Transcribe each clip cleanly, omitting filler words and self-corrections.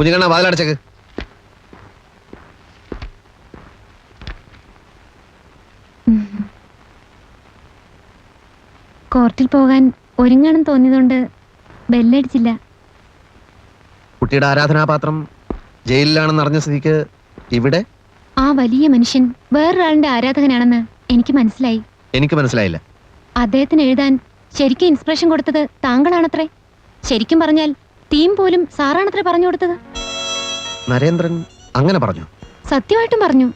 കുഞ്ഞുകണ്ണ വാതിലടച്ചേക്ക്. കോർട്ടിൽ പോകാൻ ഒരുങ്ങണം തോന്നിയതുകൊണ്ട് ബെല്ലടിച്ചില്ല. കുട്ടിയുടെ ആരാധനാപാത്രം ജയിലിലാണെന്ന് അറിഞ്ഞ സ്ഥിതിക്ക് ഇവിടെ ആ വലിയ മനുഷ്യൻ വേറൊരാളിന്റെ ആരാധകനാണെന്ന് എനിക്ക് മനസ്സിലായി. എനിക്ക് മനസ്സിലായില്ല. അദ്ദേഹത്തിന് എഴുതാൻ ശരിക്കും ഇൻസ്പിറേഷൻ കൊടുത്തത് താങ്കളാണത്രേ. ശരിക്കും പറഞ്ഞാൽ തീം പോലും സാറാണത്രേ പറഞ്ഞു കൊടുത്തത്. നരേന്ദ്രൻ അങ്ങനെ പറഞ്ഞു? സത്യമായിട്ടും പറഞ്ഞു.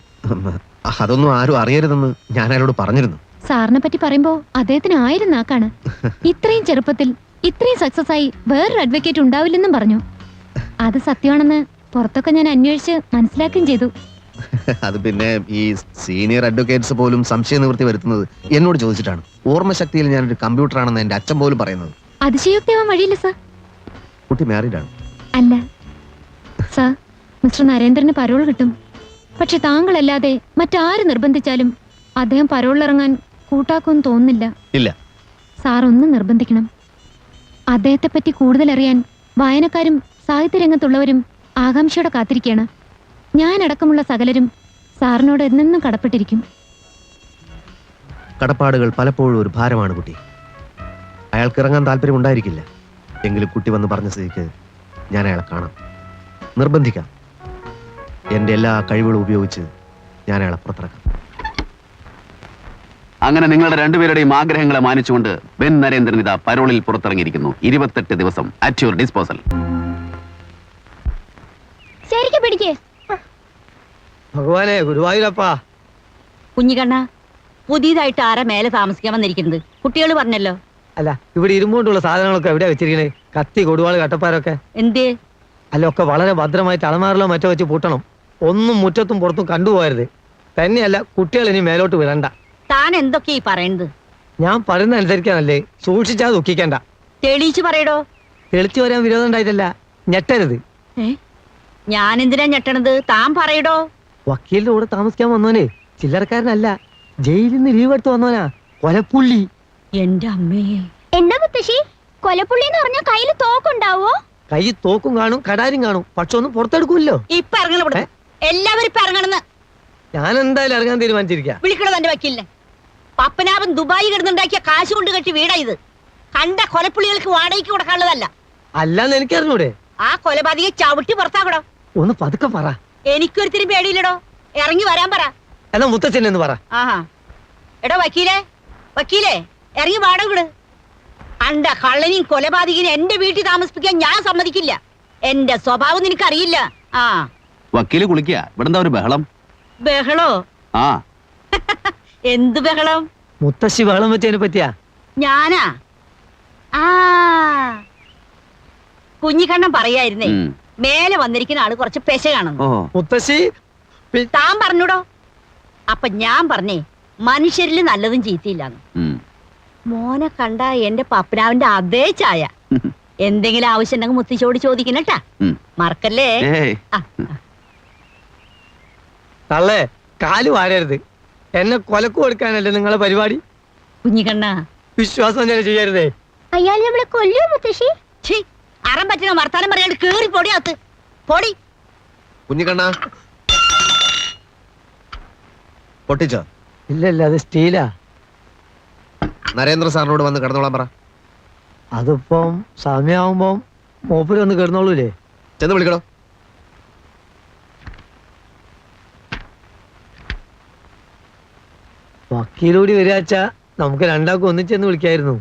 അതൊന്നും ആരും അറിയരുതെന്ന് ഞാൻ അയാളോട് പറഞ്ഞിരുന്നു. സാറിനെ പറ്റി പറയുമ്പോ അദ്ദേഹത്തിന് 1000 നാക്കാണ്. ഇത്രയും ചെറുപ്പത്തിൽ ഇത്രയും സക്സസ് ആയി വേറൊരു അഡ്വക്കേറ്റ് ഉണ്ടാവില്ലെന്നും പറഞ്ഞു. അത് സത്യമാണെന്ന് പുറത്തൊക്കെ ഞാൻ അന്വേഷിച്ച് മനസ്സിലാക്കുകയും ചെയ്തു. അത് പിന്നെ ഈ സീനിയർ അഡ്വക്കേറ്റ്സ് പോലും സംശയ നിവൃത്തി വരുത്തുന്നത് എന്നോട് ചോദിച്ചിട്ടാണ്. ഓർമ്മശക്തിയിൽ ഞാനൊരു കമ്പ്യൂട്ടറാണെന്ന് എന്റെ അച്ഛൻ പോലും പറയുന്നത്. അതിശയോക്തിയാവാൻ വഴിയില്ല സർ. കുട്ടി മാരീഡാണ്? അല്ല സർ, മിസ്റ്റർ നരേന്ദ്രന് പരോൾ കിട്ടും. പക്ഷെ താങ്കളല്ലാതെ മറ്റാര് നിർബന്ധിച്ചാലും അദ്ദേഹം പരോളിലിറങ്ങാൻ കൂട്ടാക്കുമെന്ന് തോന്നുന്നില്ല. ഇല്ല. സാർ ഒന്ന് നിർബന്ധിക്കണം. അദ്ദേഹത്തെ പറ്റി കൂടുതൽ അറിയാൻ വായനക്കാരും സാഹിത്യരംഗത്തുള്ളവരും ആകാംക്ഷയോടെ കാത്തിരിക്കുകയാണ്. ഞാനടക്കമുള്ള സകലരും സാറിനോട് എന്നെന്നും കടപ്പെട്ടിരിക്കും. കടപ്പാടുകൾ പലപ്പോഴും ഒരു ഭാരമാണ് കുട്ടി. അയാൾക്ക് ഇറങ്ങാൻ താല്പര്യമുണ്ടായിരിക്കില്ല. എങ്കിലും കുട്ടി വന്ന് പറഞ്ഞ സ്ഥിതിക്ക് ഞാൻ അയാളെ കാണാം, നിർബന്ധിക്കാം. എൻ്റെ എല്ലാ കഴിവുകളും ഉപയോഗിച്ച് ഞാൻ അയാളെ പുറത്തിറക്കാം. അങ്ങനെ നിങ്ങളുടെ രണ്ടുപേരുടെയും ആഗ്രഹങ്ങളെ മാനിച്ചുകൊണ്ട് ബെൻ നരേന്ദ്രൻ ഇതാ പരോളിൽ പുറത്തിറങ്ങിയിരിക്കുന്നു. 28 ദിവസം അറ്റ് യുവർ ഡിസ്പോസൽ. ഭഗവാനെ, ഗുരുവായൂരപ്പാ. കുഞ്ഞിക്കണ്ണ, പുതിയതായിട്ട് ആരാ മേലെ താമസിക്കാൻ വന്നിരിക്കുന്നത്? കുട്ടികൾ പറഞ്ഞല്ലോ. അല്ല, ഇവിടെ ഇരുമ്പുകൊണ്ടുള്ള സാധനങ്ങളൊക്കെ എവിടെയാ വെച്ചിരിക്കണേ? കത്തി, കൊടുവാള്, കട്ടപ്പാരൊക്കെ എന്തേ? അല്ല, ഒക്കെ വളരെ ഭദ്രമായിട്ട് അളമാറിലോ മറ്റോ വെച്ച് പൂട്ടണം. ഒന്നും മുറ്റത്തും പുറത്തും കണ്ടുപോകരുത്. തന്നെയല്ല, കുട്ടികൾ ഇനി മേലോട്ട് വിടണ്ട. താൻ എന്തൊക്കെയാ ഈ പറയുന്നത്? ഞാൻ പറയുന്ന അനുസരിക്കാനല്ലേ, സൂക്ഷിച്ചാ ദുഃഖിക്കണ്ട. തെളിയിച്ചു പറയടോ. തെളിച്ചു വരാൻ വിരോധം ഉണ്ടായിട്ടല്ല, ഞെട്ടരുത്. ഞാൻ എന്തിനാ ഞെട്ടണത്? താൻ പറയടോ. വക്കീലിന്റെ കൂടെ താമസിക്കാൻ വന്നോനെ ചില്ലറക്കാരനല്ല, ജയിലിൽ നിന്ന് ലീവ് എടുത്ത് വന്നോനാ, കൊലപ്പുള്ളി. എന്റെ അമ്മേ. എന്താ മുത്തശ്ശി, കൊലപ്പുള്ളി എന്ന് പറഞ്ഞാൽ കയ്യിൽ തോക്കുണ്ടാവോ? കൈ തോക്കും കാണും, കടാരും കാണും, പക്ഷെ ഒന്നും പുറത്തെടുക്കൂല്ലോ. ഇപ്പൊ ഇറങ്ങണ, എല്ലാവരും ഇപ്പൊ ഇറങ്ങണെന്ന്. ഞാൻ എന്തായാലും ഇറങ്ങാൻ തീരുമാനിച്ചിരിക്കാം. വിളിക്കണോ തന്റെ വക്കീലിനെ? പപ്പനാഭൻ ദുബായി കിടന്നുണ്ടാക്കിയ കാശ് കൊണ്ട് കെട്ടി വീടാ ഇത്. കണ്ട കൊലപ്പുള്ളികൾക്ക് വാടകയ്ക്ക് കൊടുക്കാനുള്ളതല്ല. അല്ലാന്ന് എനിക്കറിഞ്ഞൂടെ? ആ കൊലപാതകയെ ചവിട്ടി പുറത്താക്കടോ. ഒന്ന് പതുക്കെ പറ. എനിക്കൊരുത്തിരി പേടിയില്ലടോ. ഇറങ്ങി വരാൻ പറ. എന്നാ മുത്തച്ഛൻ എന്ന് പറ. ആഹാ, എടോ വക്കീലേ, വക്കീലേ, ഇറങ്ങി വാടക വിട്. അണ്ട കള്ളനെയും കൊലപാതകിനെ എന്റെ വീട്ടിൽ താമസിപ്പിക്കാൻ ഞാൻ സമ്മതിക്കില്ല. എന്റെ സ്വഭാവം നിനക്കറിയില്ല. ആ വക്കീല് കുളിക്കുക. ഇവിടെ എന്താ ഒരു ബഹളം? ബഹളോ? ആ എന്ത് ബഹളം? മുത്തശ്ശി ബഹളം വെച്ചതിനെ പറ്റിയാ? ഞാനാ? ആ കുഞ്ഞിക്കണ്ണൻ പറയായിരുന്നേ, മേലെ വന്നിരിക്കുന്ന ആള് കുറച്ച് പെശ കാണുന്നു. മുത്തശ്ശി താൻ പറഞ്ഞൂടോ. അപ്പൊ ഞാൻ പറഞ്ഞേ, മനുഷ്യരില് നല്ലതും ചീത്തയില്ലാന്ന്. മോനെ കണ്ട എന്റെ പപ്പനാവിന്റെ അതേ ചായ. എന്തെങ്കിലും ആവശ്യം ഉണ്ടെങ്കിൽ മുത്തശ്ശിയോട് ചോദിക്കണട്ടാ, മറക്കല്ലേ. തള്ളേ, കാല് വാരരുത്. എന്നെ കൊലക്ക് കൊടുക്കാനല്ലേ നിങ്ങളെ പരിപാടി? കുഞ്ഞിക്കണ്ണ, വിശ്വാസം തന്നെ ചെയ്യരുതേ. അയാൾ നമ്മളെ കൊല്ലോ മുത്തശ്ശി? അറം പറ്റുന്ന വർത്താനം പറയാണ്ട് കേറി പൊടിയാത്ത് പൊടി. കുഞ്ഞിക്കണ്ണ പൊട്ടിച്ചോ? ഇല്ല, അത് സ്റ്റീലാ. നരേന്ദ്ര സാറിനോട് വന്ന് കിടന്നോളാൻ പറ. അതിപ്പം സമയാവുമ്പോ മൂപ്പര് വന്ന് കിടന്നോളൂലേ? ചെന്ന് വിളിക്കണോ? വക്കീലൂടി വരികച്ചാ നമുക്ക് രണ്ടാൾക്കും ഒന്നിച്ചെന്ന് വിളിക്കായിരുന്നു.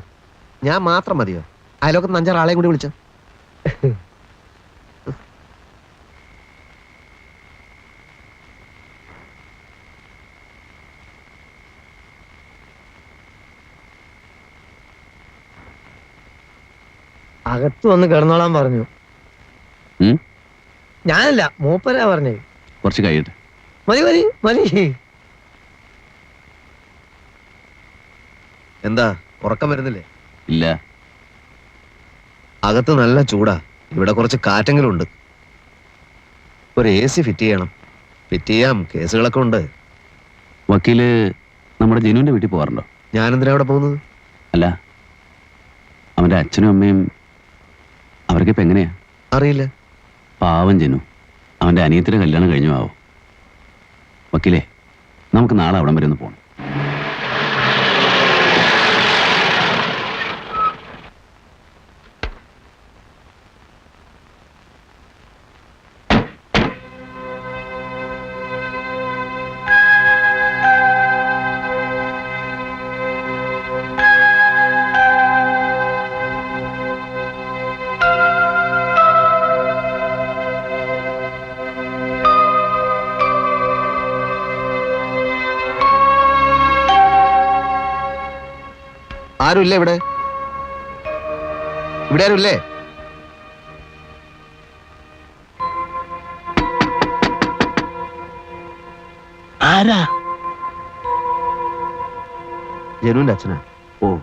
ഞാൻ മാത്രം മതിയോ? അയലോക്കത്ത് 5-6 ആളെ കൂടി വിളിച്ചു. അകത്ത് വന്ന് കിടന്നോളാൻ പറഞ്ഞു. ഞാനല്ല, മൂപ്പരാ പറഞ്ഞേ. കുറച്ച് കഴിയട്ടെ. മതി മതി മതി. എന്താ ഉറക്കം വരുന്നില്ലേ? ഇല്ല. അകത്ത് നല്ല ചൂടാ. ഇവിടെ കുറച്ച് കാറ്റെങ്കിലും ഉണ്ട്. ഒരു AC ഫിറ്റ് ചെയ്യണം. ഫിറ്റ് ചെയ്യാം, കേസുകളൊക്കെ ഉണ്ട്. വക്കീല് നമ്മുടെ ജനുവിന്റെ വീട്ടിൽ പോകാറുണ്ടോ? ഞാനെന്തിനാ അവിടെ പോകുന്നത്? അല്ല, അവന്റെ അച്ഛനും അമ്മയും അവർക്ക് ഇപ്പൊ എങ്ങനെയാ? അറിയില്ല. പാവം ജനു, അവന്റെ അനിയത്തിന്റെ കല്യാണം കഴിഞ്ഞു ആവോ. വക്കീലേ, നമുക്ക് നാളെ അവിടം വരെ ഒന്ന് പോകണം. ആരുമില്ലേ ഇവിടെ? ഇവിടെ ആരുമില്ലേ? ആരാ? ജനുവിന്റെ അച്ഛനാ. ഓ,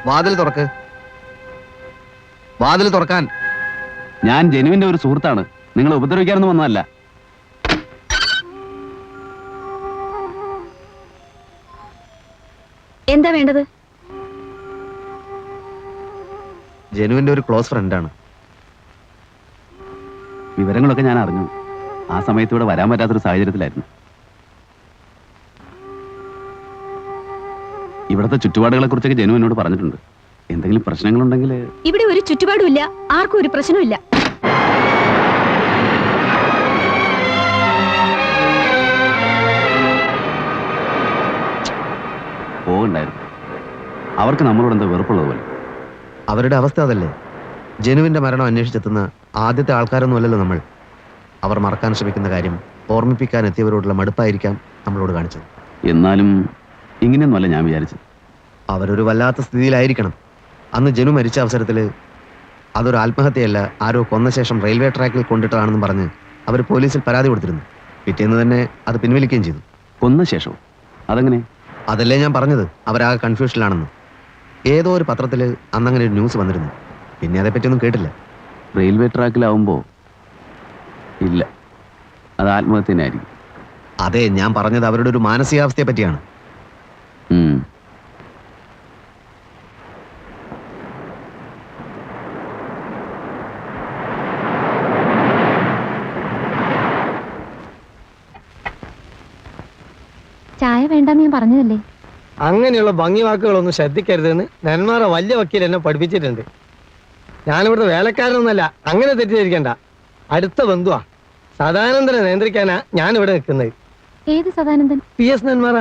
വാതിൽ തുറക്ക്. വാതിൽ തുറക്കാൻ. ഞാൻ ജനുവിന്റെ ഒരു സുഹൃത്താണ്, നിങ്ങളെ ഉപദ്രവിക്കാനൊന്നും വന്നതല്ല. എന്താ വേണ്ടത്? ജനുവിന്റെ ഒരു ക്ലോസ് ഫ്രണ്ടാണ്. വിവരങ്ങളൊക്കെ ഞാൻ അറിഞ്ഞു. ആ സമയത്ത് ഇവിടെ വരാൻ പറ്റാത്തൊരു സാഹചര്യത്തിലായിരുന്നു. ഇവിടുത്തെ ചുറ്റുപാടുകളെ കുറിച്ചൊക്കെ ജനു എന്നോട് പറഞ്ഞിട്ടുണ്ട്. എന്തെങ്കിലും പ്രശ്നങ്ങളുണ്ടെങ്കിൽ. ഇവിടെ ഒരു ചുറ്റുപാടും ഇല്ല, ആർക്കും ഒരു പ്രശ്നമില്ല. പോകണ്ടായിരുന്നു. അവർക്ക് നമ്മളോട് എന്തോ വെറുപ്പുള്ളതുപോലെ. അവരുടെ അവസ്ഥ അതല്ലേ. ജനുവിന്റെ മരണം അന്വേഷിച്ചെത്തുന്ന ആദ്യത്തെ ആൾക്കാരൊന്നും അല്ലല്ലോ നമ്മൾ. അവർ മറക്കാൻ ശ്രമിക്കുന്ന കാര്യം ഓർമ്മിപ്പിക്കാൻ എത്തിയവരോടുള്ള മടുപ്പായിരിക്കാം നമ്മളോട് കാണിച്ചത്. എന്നാലും ഇങ്ങനെയൊന്നുമല്ല ഞാൻ വിചാരിച്ചത്. അവരൊരു വല്ലാത്ത സ്ഥിതിയിലായിരിക്കണം. അന്ന് ജനു മരിച്ച അവസരത്തിൽ അതൊരു ആത്മഹത്യയല്ല, ആരോ കൊന്ന ശേഷം റെയിൽവേ ട്രാക്കിൽ കൊണ്ടിട്ടതാണെന്നും പറഞ്ഞ് അവർ പോലീസിൽ പരാതി കൊടുത്തിരുന്നു. പിറ്റേന്ന് തന്നെ അത് പിൻവലിക്കുകയും ചെയ്തു. കൊന്ന ശേഷവും? അതെങ്ങനെ? അതല്ലേ ഞാൻ പറഞ്ഞത്, അവരാകെ കൺഫ്യൂഷനിലാണെന്ന്. ഏതോ ഒരു പത്രത്തിൽ അന്നങ്ങനെ ഒരു ന്യൂസ് വന്നിരുന്നു. പിന്നെ അതേപ്പറ്റിയൊന്നും കേട്ടില്ല. റെയിൽവേ ട്രാക്കിലാവുമ്പോ ഇല്ല, അത് ആത്മഹത്യ തന്നെ ആയിരിക്കും. അതെ, ഞാൻ പറഞ്ഞത് അവരുടെ ഒരു മാനസികാവസ്ഥയെ പറ്റിയാണ്. ചായ വേണ്ടെന്ന് ഞാൻ പറഞ്ഞതല്ലേ. അങ്ങനെയുള്ള ഭംഗി വാക്കുകളൊന്നും ശ്രദ്ധിക്കരുതെന്ന് നെന്മാറ വലിയ വക്കീൽ എന്നെ പഠിപ്പിച്ചിട്ടുണ്ട്. ഞാനിവിടുത്തെ വേലക്കാരനൊന്നല്ല, അങ്ങനെ തെറ്റിദ്ധരിക്കണ്ട. അടുത്ത ബന്ധുവാ. സദാനന്ദനെ നിയന്ത്രിക്കാനാ ഞാനിവിടെ നിൽക്കുന്നത്. ഏത് സദാനന്ദൻ? PS നെന്മാറ,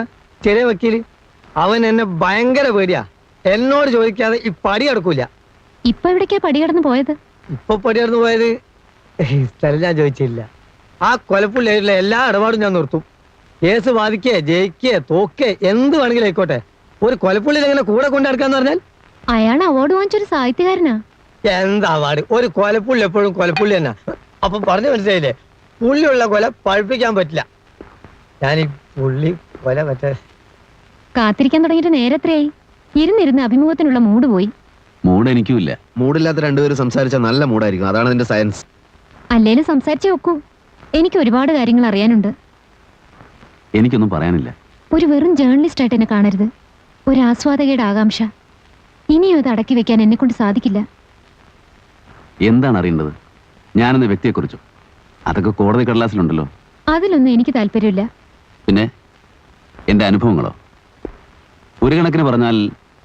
ചെറിയ വക്കീല്. അവൻ എന്നെ ഭയങ്കര പേടിയാ. എന്നോട് ചോദിക്കാതെ ഈ പടി അടക്കൂല. ഇപ്പൊ എവിടേക്കാ പടികടന്ന് പോയത്? ഇപ്പൊ പടിയടന്ന് പോയത് സ്ഥലം ഞാൻ ചോദിച്ചില്ല. ആ കൊലപ്പുള്ളിയായിട്ടുള്ള എല്ലാ ഇടപാടും ഞാൻ നിർത്തും. കേസ് ബാധിക്കേ, ജയിക്കേ, തോക്കേ, എന്ത് വേണമെങ്കിലും ആയിക്കോട്ടെ. ഒരു കൊലപ്പുള്ളിയിൽ എങ്ങനെ കൂടെ കൊണ്ടെടുക്കാന്ന് പറഞ്ഞാൽ? അയാൾ അവാർഡ് വാങ്ങിച്ചൊരു സാഹിത്യകാരനാ. എന്താ അവാർഡ്? ഒരു കൊലപ്പുള്ളി എപ്പോഴും കൊലപ്പുള്ളി തന്നെ. അപ്പൊ പറഞ്ഞു മനസ്സിലായില്ലേ, പുള്ളിയുള്ള കൊല പഴുപ്പിക്കാൻ പറ്റില്ല. ഞാൻ ഈ പുള്ളി കൊല മറ്റേ കാത്തിരിക്കാൻ തുടങ്ങിയിട്ട് നേരത്രയായി. ഇരുന്നിരുന്ന് അഭിമുഖത്തിനുള്ള മൂഡ് പോയി. മൂഡ് എനിക്കും ഇല്ല. മൂടില്ലാത്ത രണ്ടുപേരും സംസാരിച്ചാൽ നല്ല മൂടായിരിക്കും. അതാണ് അതിന്റെ സയൻസ്. അല്ലേലും സംസാരിച്ചേ ഒക്കൂ. എനിക്ക് ഒരുപാട് കാര്യങ്ങൾ അറിയാനുണ്ട്. എനിക്കൊന്നും പറയാനില്ല. ഒരു വെറും ജേർണലിസ്റ്റ് ആയിട്ട് എന്നെ കാണരുത്. ഒരു ആസ്വാദകയുടെ ആകാംക്ഷ. ഇനിയും അത് അടക്കി വെക്കാൻ എന്നെ കൊണ്ട് സാധിക്കില്ല. എന്താണ് അറിയേണ്ടത്? ഞാനെന്ന വ്യക്തിയെക്കുറിച്ചോ? അതൊക്കെ കോടതി കടലാസിലുണ്ടല്ലോ. അതിലൊന്നും എനിക്ക് താല്പര്യമില്ല. പിന്നെ എൻ്റെ അനുഭവങ്ങളോ? ഒരു കണക്കിന് പറഞ്ഞാൽ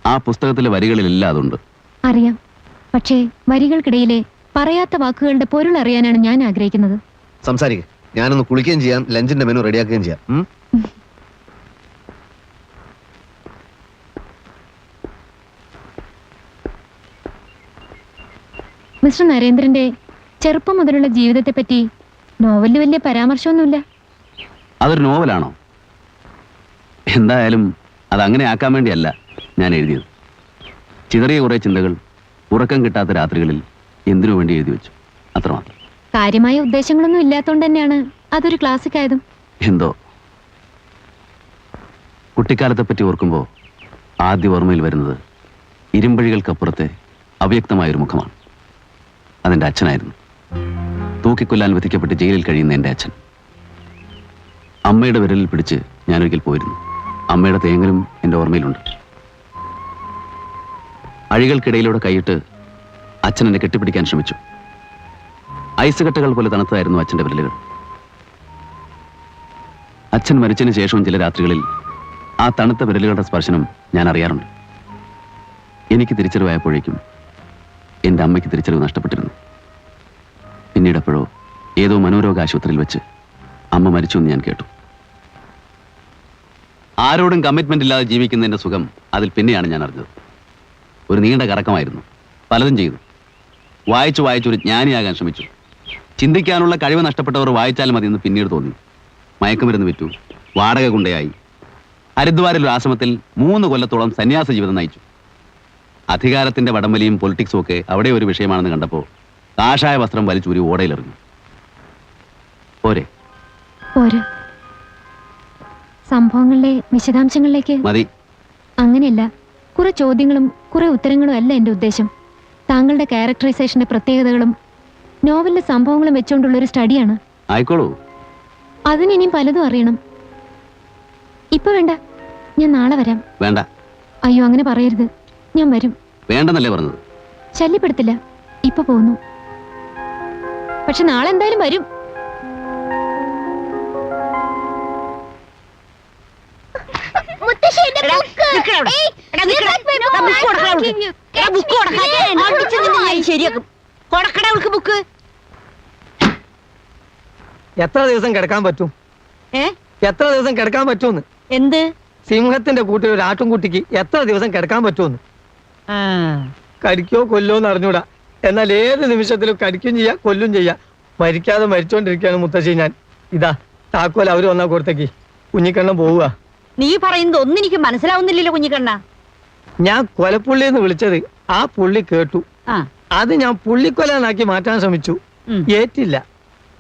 ആ പുസ്തകത്തിലെ വരികളിലെല്ലാം അതുണ്ട്. അറിയാം. പക്ഷേ വരികൾക്കിടയിലെ പറയാത്ത വാക്കുകളുടെ പൊരുൾ അറിയാനാണ് ഞാൻ ആഗ്രഹിക്കുന്നത്. സംസാരിക്കുക. ഞാനൊന്ന് കുളിക്കുകയും ചെയ്യാം, ലഞ്ചിന്റെ മെനു റെഡിയാക്കുകയും ചെയ്യാം. മിസ്റ്റർ നരേന്ദ്രന്റെ ചെറുപ്പം മുതലുള്ള ജീവിതത്തെപ്പറ്റി നോവലിൽ വലിയ പരാമർശമൊന്നുമില്ല. അതൊരു നോവലാണോ? എന്തായാലും അതങ്ങനെ ആക്കാൻ വേണ്ടിയല്ല ഞാൻ എഴുതിയത്. ചിതറിയ കുറേ ചിന്തകൾ ഉറക്കം കിട്ടാത്ത രാത്രികളിൽ എന്തിനു വേണ്ടി എഴുതി വെച്ചു, അത്രമാത്രം. കാര്യമായ ഉദ്ദേശങ്ങളൊന്നും ഇല്ലാത്തതുകൊണ്ട് തന്നെയാണ് അതൊരു ക്ലാസിക് ആയതും. എന്തോ കുട്ടിക്കാലത്തെ പറ്റി ഓർക്കുമ്പോൾ ആദ്യ ഓർമ്മയിൽ വരുന്നത് ഇരുമ്പഴികൾക്കപ്പുറത്തെ അവ്യക്തമായൊരു മുഖമാണ്. അതെന്റെ അച്ഛനായിരുന്നു. തൂക്കിക്കൊല്ലാൻ വിധിക്കപ്പെട്ട് ജയിലിൽ കഴിയുന്ന എൻ്റെ അച്ഛൻ. അമ്മയുടെ വിരലിൽ പിടിച്ച് ഞാനൊരിക്കൽ പോയിരുന്നു. അമ്മയുടെ തേങ്ങലും എൻ്റെ ഓർമ്മയിലുണ്ട്. അഴികൾക്കിടയിലൂടെ കൈയിട്ട് അച്ഛൻ എന്നെ കെട്ടിപ്പിടിക്കാൻ ശ്രമിച്ചു. ഐസ് കട്ടകൾ പോലെ തണുത്തായിരുന്നു അച്ഛൻ്റെ വിരലുകൾ. അച്ഛൻ മരിച്ചതിന് ശേഷവും ചില രാത്രികളിൽ ആ തണുത്ത വിരലുകളുടെ സ്പർശനം ഞാൻ അറിയാറുണ്ട്. എനിക്ക് തിരിച്ചറിവായപ്പോഴേക്കും എൻ്റെ അമ്മയ്ക്ക് തിരിച്ചറിവ് നഷ്ടപ്പെട്ടിരുന്നു. പിന്നീട് എപ്പോഴോ ഏതോ മനോരോഗ ആശുപത്രിയിൽ വെച്ച് അമ്മ മരിച്ചു എന്ന് ഞാൻ കേട്ടു. ആരോടും കമ്മിറ്റ്മെന്റ് ഇല്ലാതെ ജീവിക്കുന്നതിന്റെ സുഖം അതിൽ പിന്നെയാണ് ഞാൻ അറിഞ്ഞത്. ഒരു നീണ്ട കറക്കമായിരുന്നു. പലതും ചെയ്തു. വായിച്ചൊരു ജ്ഞാനിയാകാൻ ശ്രമിച്ചു. ചിന്തിക്കാനുള്ള കഴിവ് നഷ്ടപ്പെട്ടവർ വായിച്ചാൽ മതിയെന്ന് പിന്നീട് തോന്നി. മയക്കുമരുന്ന് വിറ്റു. വാടക കൊണ്ടയായി. ഹരിദ്വാരിൽ ഒരു ആശ്രമത്തിൽ 3 കൊല്ലത്തോളം സന്യാസ ജീവിതം നയിച്ചു. അധികാരത്തിന്റെ വടംവലിയും പൊളിറ്റിക്സും ഒക്കെ അവിടെ ഒരു വിഷയമാണെന്ന് കണ്ടപ്പോൾ കാഷായ വസ്ത്രം വലിച്ചൂരി ഓടയിലെറിഞ്ഞു. പോരെ? പോരാ. സംഭവങ്ങളിലെ വിശദാംശങ്ങളിലേക്ക് മതി. അങ്ങനെയല്ല. കുറെ ചോദ്യങ്ങളും കുറെ ഉത്തരങ്ങളും അല്ല എന്റെ ഉദ്ദേശം. താങ്കളുടെ ക്യാരക്ടറൈസേഷന്റെ പ്രത്യേകതകളും നോവലിലെ സംഭവങ്ങളും വെച്ചുകൊണ്ടുള്ള ഒരു സ്റ്റഡിയാണ്. ആയിക്കോളൂ. അതിനിനിയും പലതും അറിയണം. ഇപ്പൊ വേണ്ട, ഞാൻ നാളെ വരാം. വേണ്ട. അയ്യോ, അങ്ങനെ പറയരുത്. ഞാൻ വരും. വേണ്ടെന്നല്ലേ പറഞ്ഞത്? ശല്യപ്പെടുത്തില്ല. ഇപ്പൊ പോന്നു. പക്ഷെ നാളെ എന്തായാലും വരും. എത്ര ദിവസം കിടക്കാൻ പറ്റും? എത്ര ദിവസം കിടക്കാൻ പറ്റുമെന്ന്? എന്ത്? സിംഹത്തിന്റെ കൂട്ടിൽ ഒരു ആട്ടുംകുട്ടിക്ക് എത്ര ദിവസം കിടക്കാൻ പറ്റുമെന്ന്. കടിക്കോ കൊല്ലോന്ന് അറിഞ്ഞൂടാ. എന്നാൽ ഏത് നിമിഷത്തിലും കടിക്കും ചെയ്യാം, കൊല്ലും ചെയ്യാം. മരിക്കാതെ മരിച്ചോണ്ടിരിക്കുകയാണ് മുത്തശ്ശി ഞാൻ. ഇതാ താക്കോൽ അവര് വന്നാ കൊടുത്തേക്ക്. കുഞ്ഞിക്കണ്ണൻ പോവുക. നീ പറയുന്നത് ഒന്നും എനിക്ക് മനസ്സിലാവുന്നില്ലല്ലോ കുഞ്ഞിക്കണ്ണ. ഞാൻ കൊലപ്പുള്ളി എന്ന് വിളിച്ചത് ആ പുള്ളി കേട്ടു. അത് ഞാൻ പുള്ളിക്കൊലാനാക്കി മാറ്റാൻ ശ്രമിച്ചു. ഏറ്റില്ല.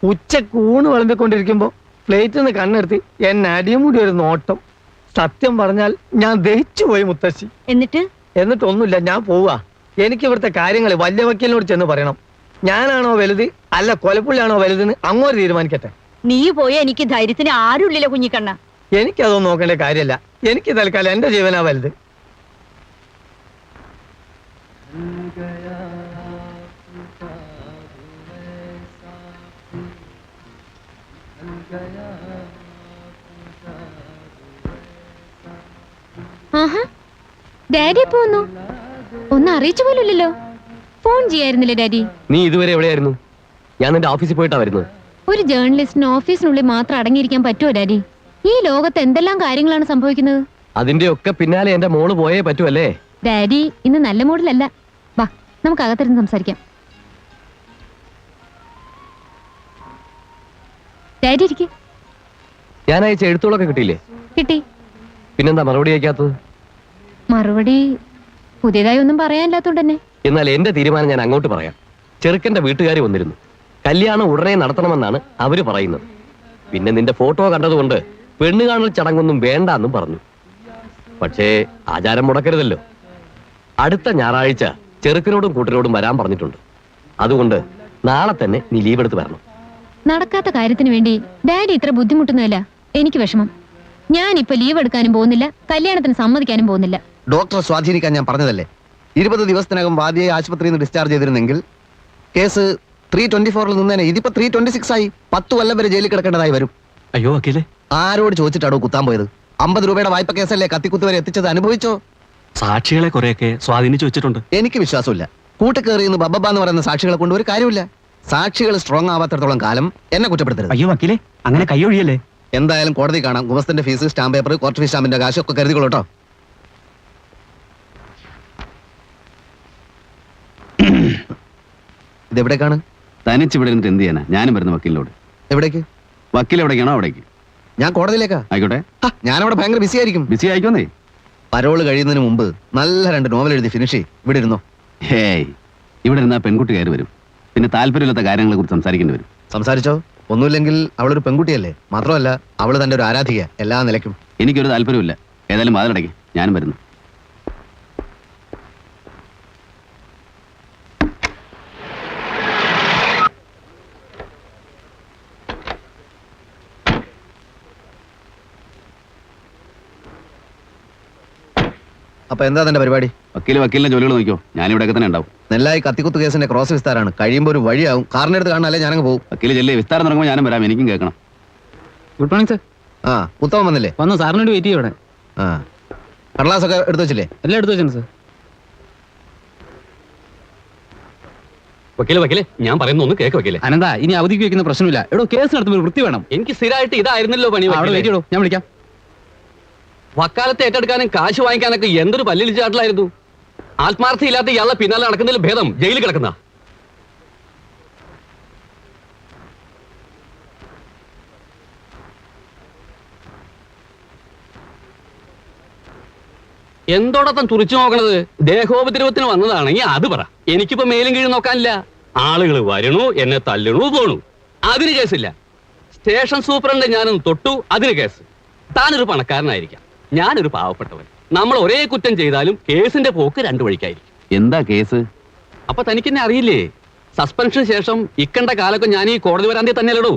ഉച്ചക്ക് ഊണ് വിളമ്പിക്കൊണ്ടിരിക്കുമ്പോ പ്ലേറ്റിൽ നിന്ന് കണ്ണെടുത്ത് എന്നെ അടിയും കൂടി ഒരു നോട്ടം. സത്യം പറഞ്ഞാൽ ഞാൻ ദഹിച്ചു പോയി മുത്തശ്ശി. എന്നിട്ടൊന്നുമില്ല, ഞാൻ പോവാ. എനിക്ക് ഇവിടുത്തെ കാര്യങ്ങൾ വലിയ വക്കീലിനോട് ചെന്ന് പറയണം. ഞാനാണോ വലുത് അല്ല കൊലപ്പുള്ളിയാണോ വലുതെന്ന് അങ്ങോട്ട് തീരുമാനിക്കട്ടെ. നീ പോയ എനിക്ക് ധൈര്യത്തിന് ആരുമില്ലല്ലോ കുഞ്ഞിക്കണ്ണ. എനിക്കതൊന്നും നോക്കേണ്ട കാര്യമല്ല. എനിക്ക് തൽക്കാലം എന്റെ ജീവനാ വലുത്. ആഹാ, ഡാഡി എപ്പോ വന്നു? ഒന്നും അറിയിച്ചു പോലുമില്ലല്ലോ. Phone ചെയ്യായിരുന്നില്ലേ daddy? നീ ഇതുവരെ എവിടെയായിരുന്നു? ഞാൻ നിന്റെ ഓഫീസിൽ പോയിട്ടാ വരുന്നത്. ഒരു ജേർണലിസ്റ്റിന് ഓഫീസിനുള്ളിൽ മാത്രം അടങ്ങിയിരിക്കാൻ പറ്റുമോ ഡാഡി? ഈ ലോകത്ത് എന്തെല്ലാം കാര്യങ്ങളാണ് സംഭവിക്കുന്നത്. അതിന്റെ ഒക്കെ പിന്നാലെ എന്റെ മോള് പോയേ പറ്റുമല്ലേ? ഡാഡി ഇന്ന് നല്ല മൂഡിലല്ല. വാ, നമുക്ക് അകത്തിരുന്ന് സംസാരിക്കാം. ഡാഡി ഇരിക്കെ. ഞാൻ അയച്ച എഴുത്തുകളൊക്കെ കിട്ടിയില്ലേ? കിട്ടി. പിന്നെന്താ മറുപടി അയക്കാത്തത്? മറുപടി പുതിയതായി ഒന്നും പറയാനില്ലാത്തോണ്ട് തന്നെ. എന്നാൽ എന്റെ തീരുമാനം ഞാൻ അങ്ങോട്ട് പറയാം. ചെറുക്കന്റെ വീട്ടുകാർ വന്നിരുന്നു. കല്യാണം ഉടനെ നടത്തണമെന്നാണ് അവര് പറയുന്നത്. പിന്നെ നിന്റെ ഫോട്ടോ കണ്ടതുകൊണ്ട് പെണ്ണ് കാണൽ ചടങ്ങൊന്നും വേണ്ട എന്നും പറഞ്ഞു. പക്ഷേ ആചാരം മുടക്കരുതല്ലോ. അടുത്ത ഞായറാഴ്ച ചെറുക്കനോടും കൂട്ടരോടും വരാൻ പറഞ്ഞിട്ടുണ്ട്. അതുകൊണ്ട് നാളെ തന്നെ നീ ലീവ് എടുത്ത് വരണം. നടക്കാത്ത കാര്യത്തിന് വേണ്ടി ഡാഡി ഇത്ര ബുദ്ധിമുട്ടുന്നതല്ല എനിക്ക് വിഷമം. ഞാനിപ്പോ ലീവ് എടുക്കാനും പോകുന്നില്ല, കല്യാണത്തിന് സമ്മതിക്കാനും പോകുന്നില്ല. ഡോക്ടറെ സ്വാധീനിക്കാൻ ഞാൻ പറഞ്ഞതല്ലേ. 20 ദിവസത്തിനകം വാദിയെ ആശുപത്രിയിൽ നിന്ന് ഡിസ്ചാർജ് ചെയ്തിരുന്നെങ്കിൽ കേസ് 324 നിന്നേനെ. ഇതിപ്പോ 326 ആയി. 10 കൊല്ലം വരെ ജയിലിൽ കിടക്കേണ്ടതായി വരും. അയ്യോ വക്കീലേ, ആരോട് ചോദിച്ചിട്ടാണോ കുത്താൻ പോയത്? 50 രൂപയുടെ വായ്പ കേസല്ലേ കത്തിക്കുത്ത് വരെ എത്തിച്ചത്. അനുഭവിച്ചോ? സാക്ഷികളെ കുറെയൊക്കെ സ്വാധീനിച്ചു വെച്ചിട്ടുണ്ട്. എനിക്ക് വിശ്വാസമില്ല. കൂട്ടുകയറിയെന്ന് ബബ്ബ എന്ന് പറയുന്ന സാക്ഷികളെ കൊണ്ട് ഒരു കാര്യമില്ല. സാക്ഷികൾ സ്ട്രോങ് ആവാത്തിടത്തോളം കാലം എന്നെ കുറ്റപ്പെടുത്തരുത്. അയ്യോ വക്കീലേ, അങ്ങനെ കൈയൊഴിയല്ലേ. എന്തായാലും കോടതി കാണാം. ഗുമസ്തന്റെ fees, stamp paper, court fees സ്റ്റാമ്പിന്റെ കാശ് ഒക്കെ കരുതിക്കോളൂ കേട്ടോ. ഇതെവിടേക്കാണ്? തനിച്ചിവിടെ ഇരുന്നിട്ട് എന്ത് ചെയ്യാനാ? ഞാനും വരുന്ന വക്കീലിനോട്. എവിടേക്ക്? വക്കീൽ എവിടേക്കാണോ അവിടേക്ക്. ഞാൻ കോടതിയിലേക്കാ. ആയിക്കോട്ടെ. ഞാനവിടെ ഭയങ്കര ബിസി ആയിരിക്കും. ബിസി ആയിക്കോന്നേ. പരോള് കഴിയുന്നതിന് മുമ്പ് നല്ല 2 നോവൽ എഴുതി ഫിനിഷ് ചെയ്യും. ഇവിടെ ഇരുന്നോ. ഹേയ്, ഇവിടെ ഇരുന്നാ പെൺകുട്ടി കയറി വരും. പിന്നെ താല്പര്യമില്ലാത്ത കാര്യങ്ങളെ കുറിച്ച് സംസാരിക്കേണ്ടി വരും. സംസാരിച്ചോ. ഒന്നുമില്ലെങ്കിൽ അവളൊരു പെൺകുട്ടിയല്ലേ. മാത്രമല്ല അവള് തന്റെ ഒരു ആരാധിക എല്ലാ നിലയ്ക്കും. എനിക്കൊരു താല്പര്യമില്ല. ഏതായാലും വാതിലടയ്ക്ക്, ഞാനും വരുന്നു. അപ്പൊ എന്താ തന്റെ പരിപാടി? വക്കീലിന്റെ ജോലികൾ നോക്കിയോ, ഞാനിവിടെയൊക്കെ തന്നെ ഉണ്ടാവും. നെല്ലായി കത്തിക്കുത്ത് കേസിന്റെ ക്രോസ് വിസ്താരാണ്. കഴിയുമ്പോൾ ഒരു വഴിയാവും. കാറിന്റെ അടുത്ത് കാണാനല്ലേ ഞാനങ്ങ് പോകും. വക്കീല് ചെല്ലേ, വിസ്താരം തുടങ്ങുമ്പോൾ ഞാനും വരാം, എനിക്കും കേൾക്കണം. Good morning sir. ആ ഉത്തമം വന്നില്ലേ? വന്നു, സാറിനോട് വെയിറ്റ് ചെയ്യും ഇവിടെ. ആ കടലാസൊക്കെ എടുത്തു വെച്ചില്ലേ? എല്ലാം എടുത്തു വെച്ചാണ് സർ. വക്കീലെ ഞാൻ പറയുന്ന ഒന്ന് കേക്ക് വക്കീലെ. അനന്ത, ഇനി അവധിക്ക് വെക്കുന്ന പ്രശ്നമില്ല. എടോ, കേസ് നടത്തുമ്പോൾ വൃത്തി വേണം. എനിക്ക് സ്ഥിരമായിട്ട് ഇതായിരുന്നല്ലോ പണി. അവിടെ വെയിറ്റ് ചെയ്യടോ, ഞാൻ വിളിക്കാം. വക്കാലത്ത് ഏറ്റെടുക്കാനും കാശ് വാങ്ങിക്കാനൊക്കെ എന്തൊരു പല്ലിളിച്ചാട്ടിലായിരുന്നു. ആത്മാർത്ഥയില്ലാത്ത ഇയാളെ പിന്നാലെ നടക്കുന്നതിൽ ഭേദം ജയിലിൽ കിടക്കുന്ന. എന്തോടൊപ്പം തുറിച്ചു നോക്കണത്? ദേഹോപദ്രവത്തിന് വന്നതാണെങ്കിൽ അത് പറ. എനിക്കിപ്പോ മേലും കീഴും നോക്കാനില്ല. ആളുകൾ വരണു, എന്നെ തല്ലണു, പോണു, അതിന് കേസില്ല. സ്റ്റേഷൻ സൂപ്രണ്ട് ഞാനൊന്ന് തൊട്ടു, അതിന് കേസ്. താനൊരു പണക്കാരനായിരിക്കാം, ഞാനൊരു പാവപ്പെട്ടവൻ. നമ്മൾ ഒരേ കുറ്റം ചെയ്താലും കേസിന്റെ പോക്ക് രണ്ടു വഴിക്കായിരിക്കും. എന്താ കേസ്? അപ്പൊ തനിക്കെന്നെ അറിയില്ലേ? സസ്പെൻഷന് ശേഷം ഇക്കണ്ട കാലൊക്കെ ഞാൻ ഈ കോടതി വരാന്തേ തന്നെയല്ലടോ.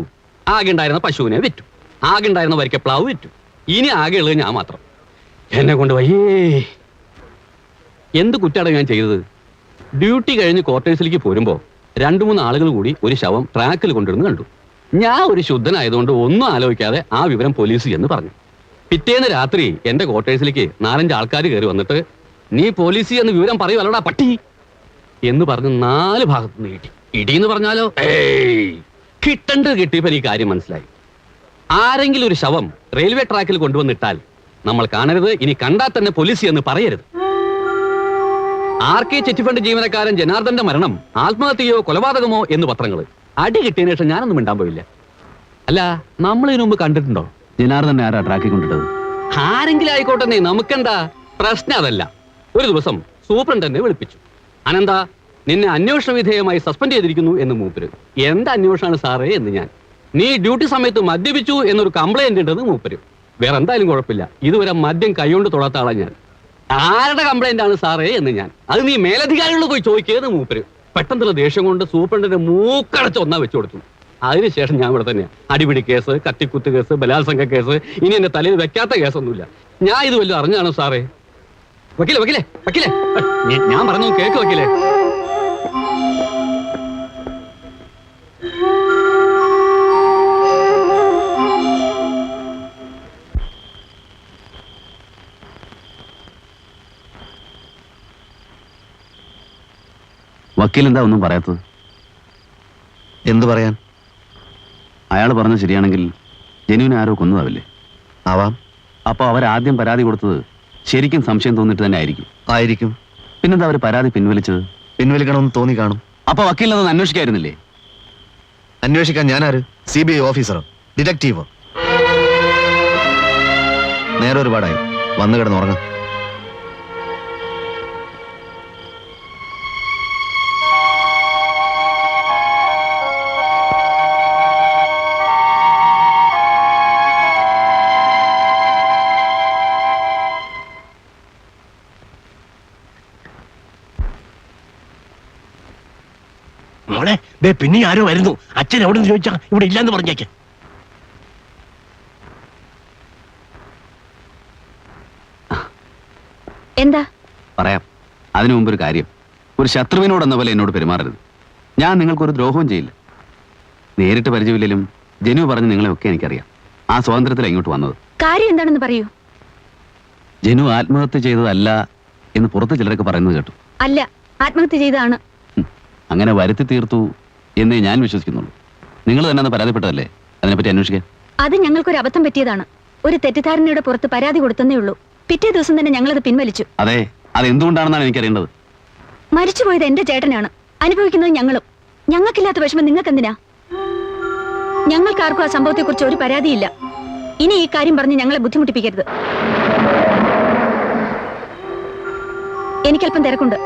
ആകെ ഉണ്ടായിരുന്ന പശുവിനെ വിറ്റു, ആകെ ഉണ്ടായിരുന്ന വരിക്കപ്ലാവ് വിറ്റു. ഇനി ആകെ ഉള്ളത് ഞാൻ മാത്രം. എന്നെ കൊണ്ട് വയ്യേ. എന്ത് കുറ്റാണ് ഞാൻ ചെയ്തത്? ഡ്യൂട്ടി കഴിഞ്ഞ് ക്വാർട്ടേഴ്സിലേക്ക് പോരുമ്പോ 2-3 ആളുകൾ കൂടി ഒരു ശവം ട്രാക്കിൽ കൊണ്ടിരുന്ന് കണ്ടു. ഞാൻ ഒരു ശുദ്ധനായതുകൊണ്ട് ഒന്നും ആലോചിക്കാതെ ആ വിവരം പോലീസ് എന്ന് പറഞ്ഞു. പിറ്റേന്ന് രാത്രി എന്റെ ക്വാർട്ടേഴ്സിലേക്ക് 4-5 ആൾക്കാർ കയറി വന്നിട്ട്, നീ പോലീസ് എന്ന് വിവരം പറയുവല്ലടാ പട്ടി എന്ന് പറഞ്ഞ് 4 ഭാഗത്ത് നിന്ന് ഇടി. ഇടിയെന്ന് പറഞ്ഞാലോ, കിട്ടേണ്ടത് കിട്ടിയപ്പോ ഈ കാര്യം മനസ്സിലായി. ആരെങ്കിലും ഒരു ശവം റെയിൽവേ ട്രാക്കിൽ കൊണ്ടുവന്നിട്ടാൽ നമ്മൾ കാണരുത്, ഇനി കണ്ടാൽ തന്നെ പോലീസ് എന്ന് പറയരുത്. RK ചിറ്റ് ഫണ്ട് ജീവനക്കാരൻ ജനാർദ്ദന്റെ മരണം ആത്മഹത്യയോ കൊലപാതകമോ എന്ന് പത്രങ്ങൾ. അടി കിട്ടിയതിനു ശേഷം ഞാനൊന്നും മിണ്ടാൻ പോയില്ല. അല്ല, നമ്മൾ ഇതിനു മുമ്പ് കണ്ടിട്ടുണ്ടോ? ജനാർദ്ദനെ ആരാ ട്രാക്കിൽ കൊണ്ടിട്ടത്? ആരെങ്കിലും ആയിക്കോട്ടെ, നമുക്കെന്താ പ്രശ്നം? അതല്ല. ഒരു ദിവസം സൂപ്രണ്ടനെ വിളിപ്പിച്ചു. അനന്ത, നിന്നെ അന്വേഷണ വിധേയമായി സസ്പെൻഡ് ചെയ്തിരിക്കുന്നു എന്ന് മൂപ്പര്. എന്ത് അന്വേഷണമാണ് സാറേ എന്ന് ഞാൻ. നീ ഡ്യൂട്ടി സമയത്ത് മദ്യപിച്ചു എന്നൊരു കംപ്ലൈന്റ് ഉണ്ടെന്ന് മൂപ്പര്. വേറെ എന്തായാലും കുഴപ്പമില്ല, ഇതുവരെ മദ്യം കൈകൊണ്ട് തൊടാത്ത ആളാ ഞാൻ. ആരുടെ കംപ്ലൈന്റ് ആണ് സാറേ എന്ന് ഞാൻ. അത് നീ മേലധികാരികളോട് പോയി ചോദിക്കുന്നത് മൂപ്പര്. പെട്ടെന്നുള്ള ദേഷ്യം കൊണ്ട് സൂപ്രണ്ടിന്റെ മൂക്കടച്ച് ഒന്നാ വെച്ചു കൊടുത്തു. അതിനുശേഷം ഞാൻ ഇവിടെ തന്നെയാ. അടിപിടി കേസ്, കത്തിക്കുത്ത് കേസ്, ബലാത്സംഗ കേസ്, ഇനി എന്റെ തലയിൽ വെക്കാത്ത കേസൊന്നുമില്ല. ഞാൻ ഇത് വല്ലതും അറിഞ്ഞാണോ സാറേ? വക്കീലെ വക്കീലെ വക്കീലെ, ഞാൻ പറഞ്ഞു കേക്ക് വക്കീലെ. വക്കീൽ എന്താ ഒന്നും പറയാത്തത്? എന്തു പറയാൻ? അയാൾ പറഞ്ഞത് ശരിയാണെങ്കിൽ ജനുവിനെ ആരോ കൊന്നതാവില്ലേ? ആവാം. അപ്പൊ അവരാദ്യം പരാതി കൊടുത്തത് ശരിക്കും സംശയം തോന്നിട്ട് തന്നെ ആയിരിക്കും. ആയിരിക്കും. പിന്നെന്താ അവർ പരാതി പിൻവലിച്ചത്? പിൻവലിക്കണമെന്ന് തോന്നി കാണും. അപ്പൊ വക്കീലിനതൊന്നും അന്വേഷിക്കായിരുന്നില്ലേ? അന്വേഷിക്കാൻ ഞാനാര്? CBI ഓഫീസറോ ഡിറ്റക്റ്റീവോ? നേരെ ഒരുപാടായി. വന്നു കിടന്നുറങ്ങാം. മോളെ, പിന്നെ ആരോ വരുന്നു. അച്ഛൻ എവിടെ നിന്ന് ചോദിച്ചാ ഇവിടെ ഇല്ലാന്ന് പറഞ്ഞേക്ക്. എന്താ പറയാം. അതിനു മുമ്പ് ഒരു കാര്യം. ഒരു ശത്രുവിനോടെന്ന പോലെ എന്നോട് പെരുമാറരുത്. ഞാൻ നിങ്ങൾക്കൊരു ദ്രോഹവും ചെയ്യില്ല. നേരിട്ട് പരിചയമില്ലെങ്കിലും ജനു പറഞ്ഞ് നിങ്ങളെയൊക്കെ എനിക്കറിയാം. ആ സ്വാതന്ത്ര്യത്തിൽ ഇങ്ങോട്ട് വന്നത്. കാര്യം എന്താണെന്ന് പറയൂ. ജനു ആത്മഹത്യ ചെയ്തതല്ല എന്ന് പുറത്ത് ചിലരൊക്കെ പറയുന്നത് കേട്ടു. അല്ല, ആത്മഹത്യ ചെയ്തതാണ്. അങ്ങനെ വരുത്തി തീർത്തു എന്നേ ഞാൻ വിശ്വസിക്കുന്നുള്ളൂ. നിങ്ങൾ തന്നെ അന്ന് പരാതിപ്പെട്ടതല്ലേ? അതിനെപ്പറ്റി അന്വേഷിക്കാൻ. അത് ഞങ്ങൾക്കൊരു അബദ്ധം പറ്റിയതാണ്. ഒരു തെറ്റിദ്ധാരണയുടെ പുറത്ത് പരാതി കൊടുത്തന്നേ ഉള്ളൂ. പിറ്റേ ദിവസം തന്നെ ഞങ്ങളത് പിൻവലിച്ചു. അതെ, അത് എന്തുകൊണ്ടാണെന്നാണ് എനിക്കറിയേണ്ടത്. മരിച്ചുപോയത് എന്റെ ചേട്ടനാണ്. അനുഭവിക്കുന്നത് ഞങ്ങളും. ഞങ്ങൾക്കില്ലാത്ത വിഷമം നിങ്ങൾക്കെന്തിനാ? ഞങ്ങൾക്കാർക്കും ആ സംഭവത്തെക്കുറിച്ച് ഒരു പരാതിയില്ല. ഇനി ഈ കാര്യം പറഞ്ഞ് ഞങ്ങളെ ബുദ്ധിമുട്ടിപ്പിക്കരുത്. എനിക്കല്പം തിരക്കുണ്ട്.